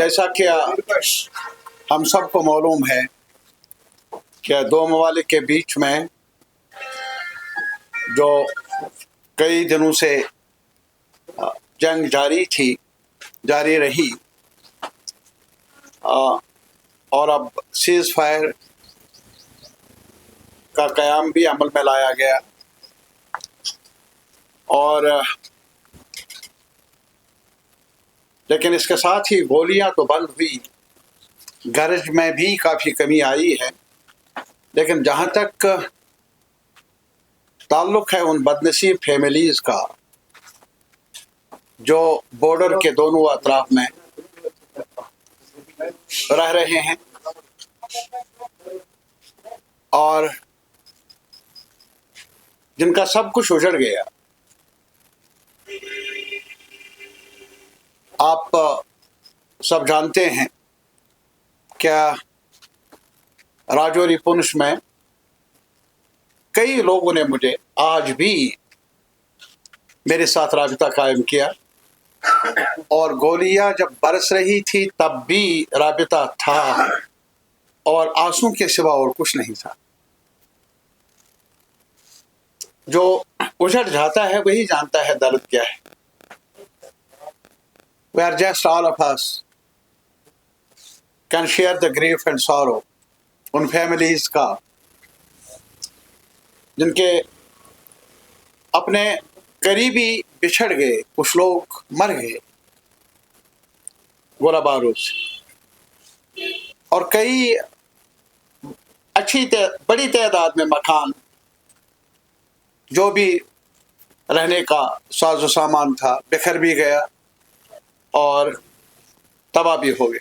जैसा कि हम सबको मालूम है कि दो ममालिक के बीच में जो कई दिनों से जंग जारी रही और अब सीज़ फायर का क़याम भी अमल में लाया गया और लेकिन इसके साथ ही गोलियां तो बंद हुई, गरज में भी काफ़ी कमी आई है। लेकिन जहाँ तक ताल्लुक़ है उन बदनसीब फैमिलीज़ का जो बॉर्डर के दोनों अतराफ में रह रहे हैं और जिनका सब कुछ उजड़ गया, आप सब जानते हैं क्या राजौरी पुंछ में कई लोगों ने मुझे आज भी मेरे साथ राबिता कायम किया और गोलियां जब बरस रही थी तब भी राबिता था और आंसू के सिवा और कुछ नहीं था। जो उजड़ जाता है वही जानता है दर्द क्या है। We are just all of us can share the grief and sorrow उन फैमिलीज का जिनके अपने करीबी बिछड़ गए, कुछ लोग मर गए गोला बारूद से और कई बड़ी तादाद में मकान जो भी रहने का साजो सामान था बिखर भी गया और तबाह भी हो गए।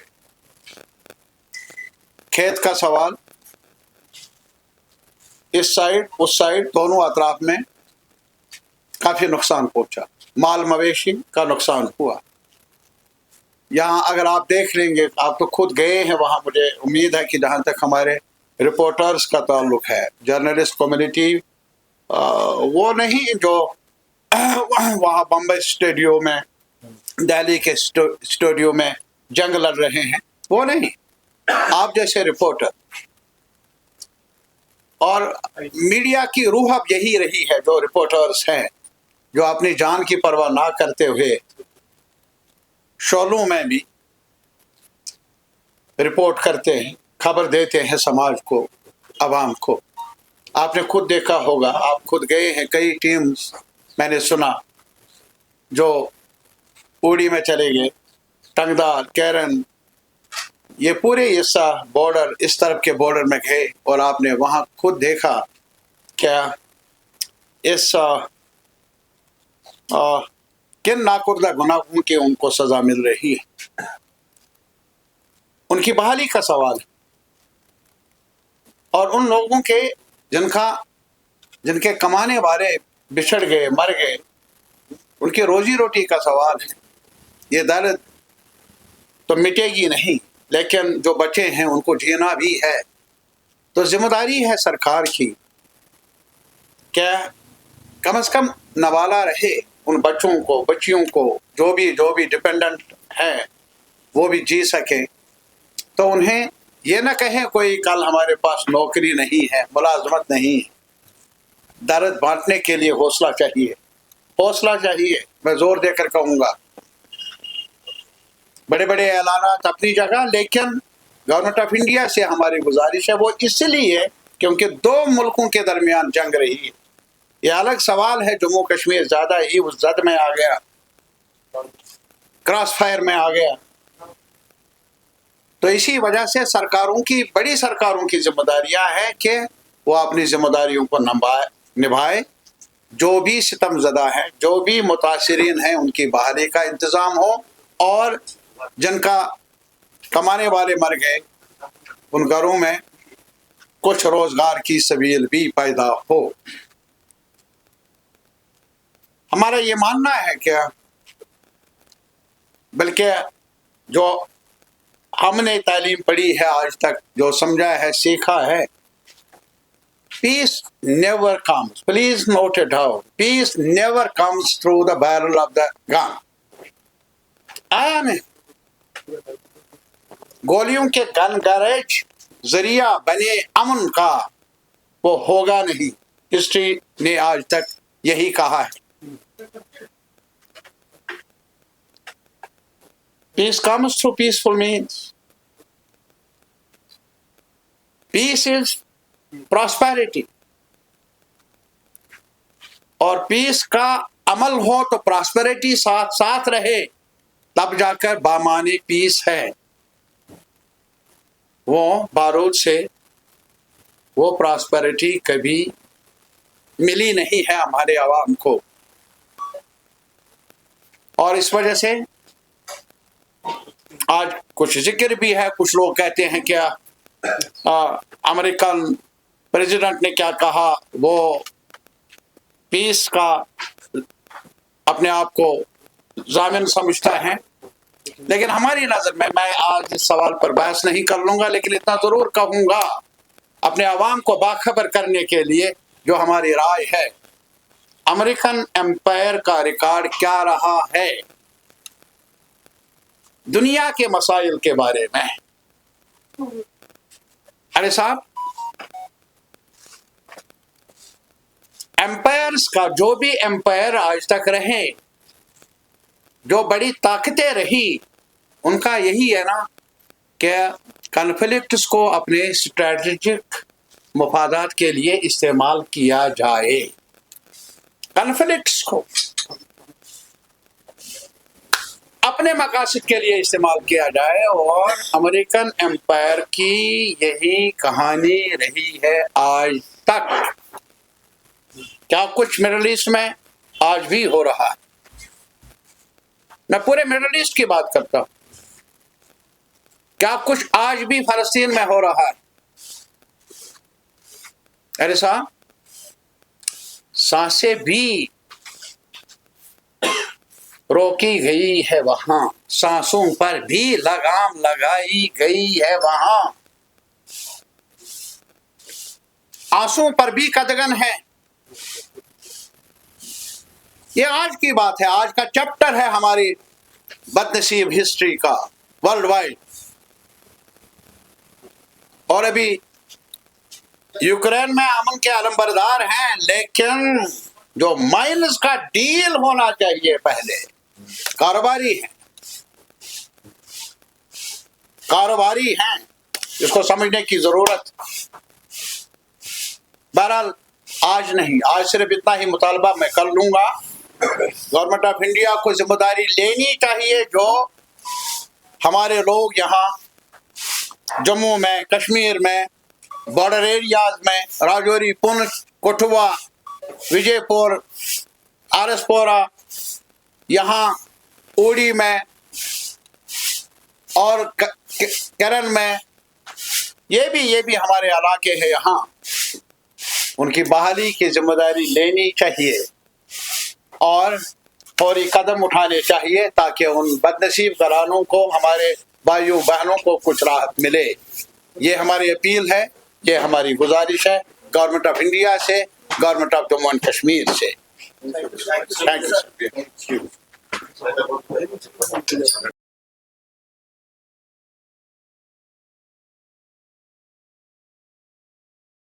खेत का सवाल, इस साइड उस साइड दोनों अतराफ में काफ़ी नुकसान पहुंचा, माल मवेशी का नुकसान हुआ। यहाँ अगर आप देख लेंगे, आप तो खुद गए हैं वहाँ, मुझे उम्मीद है कि जहाँ तक हमारे रिपोर्टर्स का ताल्लुक़ है, जर्नलिस्ट कम्युनिटी वो नहीं जो वहाँ बम्बई स्टूडियो में, दिल्ली के स्टूडियो में जंग लड़ रहे हैं, वो नहीं, आप जैसे रिपोर्टर और मीडिया की रूह अब यही रही है, जो रिपोर्टर्स हैं जो अपनी जान की परवाह ना करते हुए शोलों में भी रिपोर्ट करते हैं, खबर देते हैं समाज को, आवाम को। आपने खुद देखा होगा, आप खुद गए हैं, कई टीम्स मैंने सुना जो उड़ी में चले गए, टंगदार, कैरन, ये पूरे हिस्सा बॉर्डर, इस तरफ के बॉर्डर में गए और आपने वहाँ खुद देखा क्या इस किन नाकुर्दा गुनाहों की उनको सज़ा मिल रही है। उनकी बहाली का सवाल है और उन लोगों के जिनके कमाने वाले बिछड़ गए, मर गए, उनकी रोजी रोटी का सवाल है। ये दर्द तो मिटेगी नहीं, लेकिन जो बचे हैं उनको जीना भी है। तो जिम्मेदारी है सरकार की, क्या कम से कम नवाला रहे उन बच्चों को, बच्चियों को, जो भी डिपेंडेंट हैं वो भी जी सके। तो उन्हें ये ना कहें कोई कल हमारे पास नौकरी नहीं है, मुलाजमत नहीं है। दर्द बांटने के लिए हौसला चाहिए, मैं जोर देकर कहूँगा। बड़े बड़े ऐलानात अपनी जगह, लेकिन गवर्नमेंट ऑफ इंडिया से हमारी गुजारिश है वो इसलिए क्योंकि दो मुल्कों के दरमियान जंग रही है। ये अलग सवाल है, जम्मू कश्मीर ज़्यादा ही उस जद में आ गया, क्रॉस फायर में आ गया। तो इसी वजह से बड़ी सरकारों की जिम्मेदारियां हैं कि वो अपनी जिम्मेदारियों को निभाए। जो भी सितमज़दा हैं, जो भी मुतासिरीन हैं, उनकी बहाली का इंतज़ाम हो और जिनका कमाने वाले मर गए उन घरों में कुछ रोज़गार की सबील भी पैदा हो। हमारा ये मानना है क्या, बल्कि जो हमने तालीम पढ़ी है आज तक, जो समझा है, सीखा है, peace never comes, please note it down, peace never comes through the barrel of the gun। आया नहीं, गोलियों के गन गैरेज जरिया बने अमन का वो होगा नहीं। हिस्ट्री ने आज तक यही कहा है। Peace comes through peaceful means. Peace is prosperity. और पीस का अमल हो तो प्रॉस्पेरिटी साथ साथ रहे, तब जाकर बामानी पीस है। वो बारूद से वो प्रॉस्पेरिटी कभी मिली नहीं है हमारे आवाम को। और इस वजह से आज कुछ जिक्र भी है। कुछ लोग कहते हैं क्या अमेरिकन प्रेसिडेंट ने क्या कहा, वो पीस का अपने आप को जामिन समझता है। लेकिन हमारी नजर में, मैं आज इस सवाल पर बहस नहीं कर लूंगा, लेकिन इतना जरूर कहूंगा अपने आवाम को बाखबर करने के लिए जो हमारी राय है, अमेरिकन एम्पायर का रिकॉर्ड क्या रहा है दुनिया के मसाइल के बारे में। अरे साहब, एम्पायर्स का, जो भी एम्पायर आज तक रहे, जो बड़ी ताकतें रही, उनका यही है ना कि कॉन्फ्लिक्ट्स को अपने स्ट्रेटेजिक मफादात के लिए इस्तेमाल किया जाए। कॉन्फ्लिक्ट्स को अपने मकासद के लिए इस्तेमाल किया जाए। और अमेरिकन एम्पायर की यही कहानी रही है आज तक। क्या कुछ मिडिल ईस्ट में आज भी हो रहा है? मैं पूरे मिडिल ईस्ट की बात करता हूं। क्या कुछ आज भी फलस्तीन में हो रहा है? अरे साहब, सांसें भी रोकी गई है वहां, सांसों पर भी लगाम लगाई गई है वहां, आंसुओं पर भी कदगन है। ये आज की बात है, आज का चैप्टर है हमारी बदनसीब हिस्ट्री का वर्ल्ड वाइड। और अभी यूक्रेन में अमन के अलंबरदार हैं, लेकिन जो माइनस का डील होना चाहिए पहले, कारोबारी है, कारोबारी हैं, इसको समझने की जरूरत। बहरहाल आज नहीं, आज सिर्फ इतना ही मुतालबा मैं कर लूंगा। गवर्नमेंट ऑफ इंडिया को जिम्मेदारी लेनी चाहिए। जो हमारे लोग यहाँ जम्मू में, कश्मीर में, बॉर्डर एरियाज में, राजौरी, पुंछ, कठुआ, विजयपुर, आरसपोरा, यहाँ उड़ी में और केरल में, ये भी हमारे इलाके हैं, यहाँ उनकी बहाली की जिम्मेदारी लेनी चाहिए और फौरी कदम उठाने चाहिए ताकि उन बदनसीब घरानों को, हमारे भाइयों बहनों को कुछ राहत मिले। ये हमारी अपील है, ये हमारी गुजारिश है गवर्नमेंट ऑफ इंडिया से, government of Jammu and Kashmir से। Thank you.